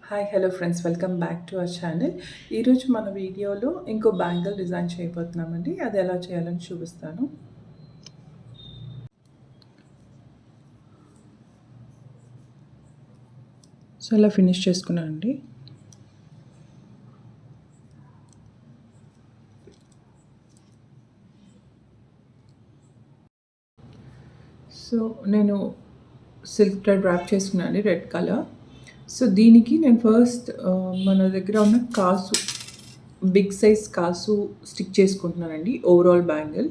Hi hello friends, welcome back to our channel. ఈరోజు మన వీడియోలో ఇంకో బ్యాంగిల్ డిజైన్ చేయబోతున్నామండి. అది ఎలా చేయాలని చూపిస్తాను. సో ఇలా ఫినిష్ చేసుకున్నాను అండి. సో నేను సిల్క్ థ్రెడ్ ర్యాప్ చేసుకున్నాను అండి, రెడ్ కలర్. సో దీనికి నేను ఫస్ట్ మన దగ్గర ఉన్న కాసు, బిగ్ సైజ్ కాసు స్టిక్ చేసుకుంటున్నానండి ఓవరాల్ బ్యాంగిల్.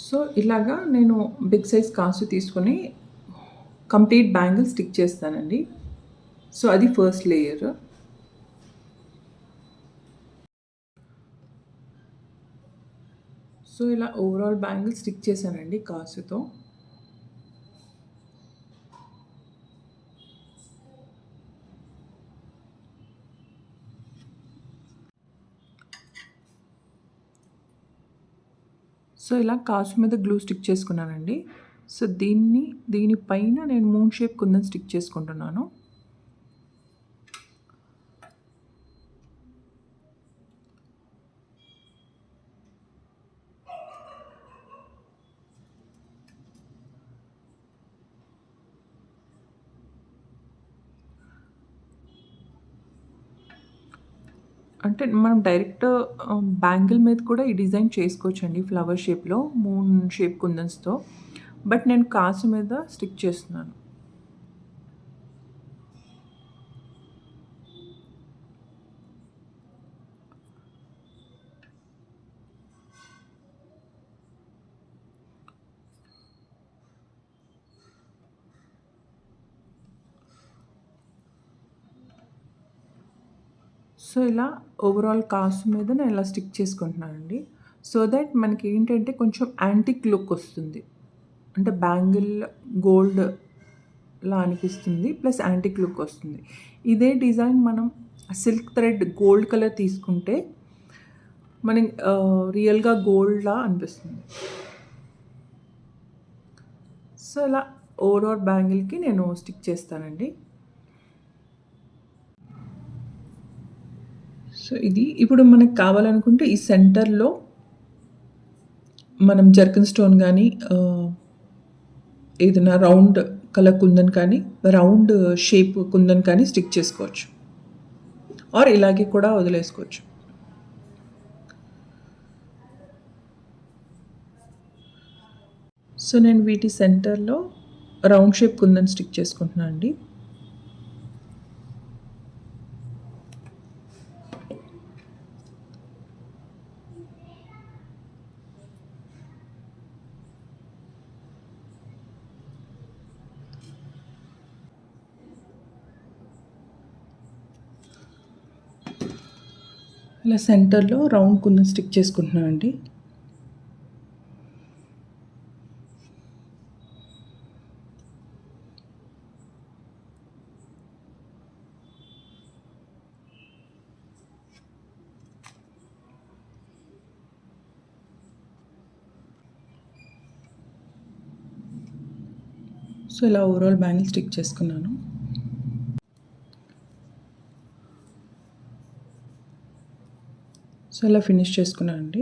సో ఇలాగా నేను బిగ్ సైజ్ కాసు తీసుకొని కంప్లీట్ బ్యాంగిల్ స్టిక్ చేస్తానండి. సో అది ఫస్ట్ లేయర్. సో ఇలా ఓవరాల్ బ్యాంగిల్ స్టిక్ చేశానండి కాసుతో. సో ఇలా కాసు మీద గ్లూ స్టిక్ చేసుకున్నానండి. సో దీనిపైన నేను మూన్ షేప్ కుందన్ స్టిక్ చేసుకుంటున్నాను. అంటే మనం డైరెక్ట్ బ్యాంగిల్ మీద కూడా ఈ డిజైన్ చేసుకోవచ్చండి, ఫ్లవర్ షేప్‌లో మూన్ షేప్ కుందన్స్‌తో. బట్ నేను కాసు మీద స్టిక్ చేస్తున్నాను. సో ఇలా ఓవరాల్ కాసు మీద నేను ఇలా స్టిక్ చేసుకుంటున్నానండి. సో దట్ మనకి ఏంటంటే కొంచెం యాంటిక్ లుక్ వస్తుంది. అంటే బ్యాంగిల్ గోల్డ్‌లా అనిపిస్తుంది. ప్లస్ యాంటిక్ లుక్ వస్తుంది. ఇదే డిజైన్ మనం సిల్క్ థ్రెడ్ గోల్డ్ కలర్ తీసుకుంటే మనకి రియల్‌గా గోల్డ్‌లా అనిపిస్తుంది. సో ఇలా ఓవరాల్ బ్యాంగిల్‌కి నేను స్టిక్ చేస్తానండి. సో ఇది ఇప్పుడు మనకు కావాలనుకుంటే ఈ సెంటర్‌లో మనం జర్కిన్ స్టోన్ గానీ, ఏదైనా రౌండ్ కలర్ కుందన్ కానీ, రౌండ్ షేప్ కుందన్ కానీ స్టిక్ చేసుకోవచ్చు. ఆర్ ఇలాగే కూడా వదిలేసుకోవచ్చు. సో నేను వీటి సెంటర్‌లో రౌండ్ షేప్ కుందన్ స్టిక్ చేసుకుంటున్నాను అండి. ఇలా సెంటర్‌లో రౌండ్ కుందన్ స్టిక్ చేసుకుంటున్నానండి. సో ఇలా ఓవరాల్ బ్యాంగిల్ స్టిక్ చేసుకున్నాను. సో ఇలా ఫినిష్ చేసుకున్నానండి.